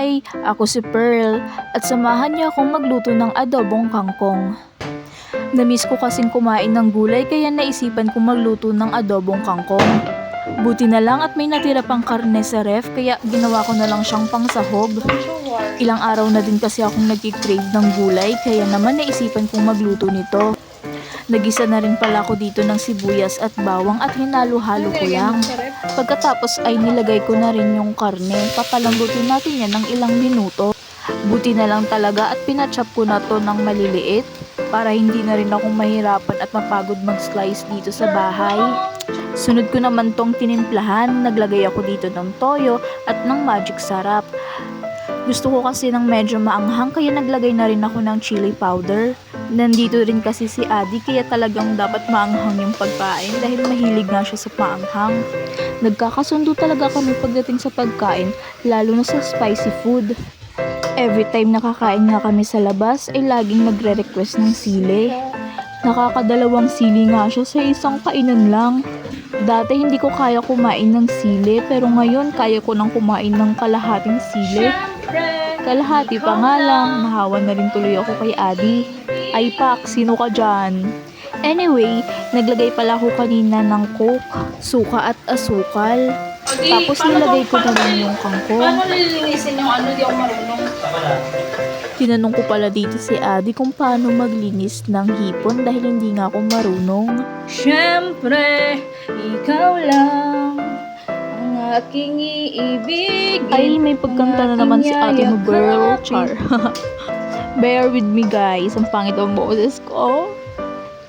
Hi! Ako si Pearl at samahan niyo akong magluto ng adobong kangkong. Namiss ko kasing kumain ng gulay kaya naisipan kong magluto ng adobong kangkong. Buti na lang at may natira pang karne sa ref kaya ginawa ko na lang siyang pangsahog. Ilang araw na din kasi akong nagki-crave ng gulay kaya naman naisipan kong magluto nito. Nagisa na rin pala ako dito ng sibuyas at bawang at hinalo-halo ko lang. Pagkatapos ay nilagay ko na rin yung karne. Papalambutin natin yan ng ilang minuto. Buti na lang talaga at pinachop ko na to ng maliliit para hindi na rin ako mahirapan at mapagod mag-slice dito sa bahay. Sunod ko naman tong tinimplahan. Naglagay ako dito ng toyo at ng magic sarap. Gusto ko kasi ng medyo maanghang kaya naglagay na rin ako ng chili powder. Nandito rin kasi si Adi kaya talagang dapat maanghang yung pagkain dahil mahilig nga siya sa maanghang. Nagkakasundo talaga kami pagdating sa pagkain, lalo na sa spicy food. Every time nakakain nga kami sa labas ay laging nagre-request ng sili. Nakakadalawang sili nga siya sa isang kainan lang. Dati hindi ko kaya kumain ng sili pero ngayon kaya ko nang kumain ng kalahating sili. Kalahati pa nga lang, nahawa na rin tuloy ako kay Adi. Ay pak, sino ka dyan? Anyway, naglagay pala ako kanina ng coke, suka at asukal. Tapos nilagay ko na rin yung kangkong. Paano nililinisin yung ano, di ako marunong? Tinanong ko pala dito si Adi kung paano maglinis ng hipon dahil hindi nga ako marunong. Siyempre, ikaw lang ang aking iibigin. Ay, may pagkanta na naman si ate mo, girl. Char. Bear with me guys, ang pangit ang boses ko.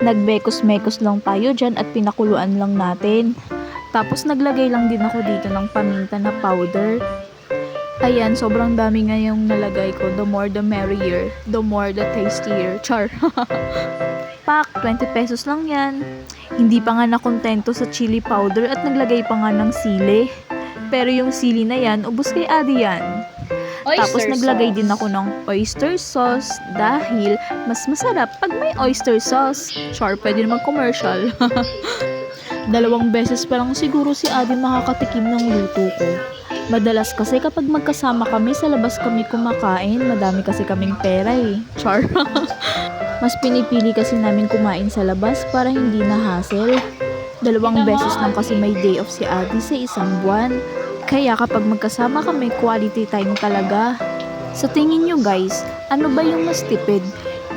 Nagbekos-mekos lang tayo dyan at pinakuluan lang natin. Tapos naglagay lang din ako dito ng paminta na powder. Ayan, sobrang dami nga yung nalagay ko. The more the merrier. The more the tastier. Char. Pak, 20 pesos lang yan. Hindi pa nga nakontento sa chili powder at naglagay pa nga ng sili. Pero yung sili na yan, ubos kay Adi yan. Tapos naglagay din ako ng oyster sauce dahil mas masarap pag may oyster sauce. Char, pwede naman commercial. 2 beses pa lang siguro si Adi makakatikim ng luto ko. Madalas kasi kapag magkasama kami sa labas kami kumakain, madami kasi kaming pera eh. Char. Mas pinipili kasi namin kumain sa labas para hindi na hassle. 2 beses lang kasi may day off si Adi sa isang buwan. Kaya kapag magkasama kami, quality time talaga. Sa tingin nyo guys, ano ba yung mas tipid?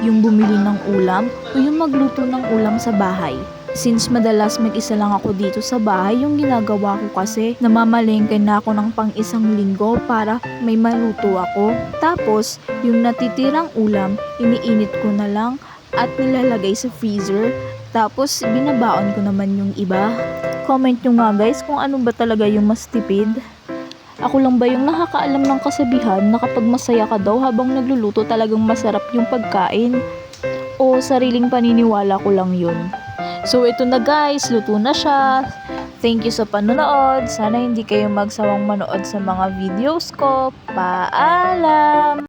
Yung bumili ng ulam o yung magluto ng ulam sa bahay? Since madalas mag-isa lang ako dito sa bahay, yung ginagawa ko kasi namamalengke na ako ng pang isang linggo para may maluto ako. Tapos, yung natitirang ulam, iniinit ko na lang at nilalagay sa freezer. Tapos, binabaon ko naman yung iba. Comment nyo nga guys kung ano ba talaga yung mas tipid. Ako lang ba yung nakakaalam ng kasabihan na kapag masaya ka daw habang nagluluto talagang masarap yung pagkain? O sariling paniniwala ko lang yun? So ito na guys, luto na siya. Thank you sa panonood. Sana hindi kayo magsawang manood sa mga videos ko. Paalam!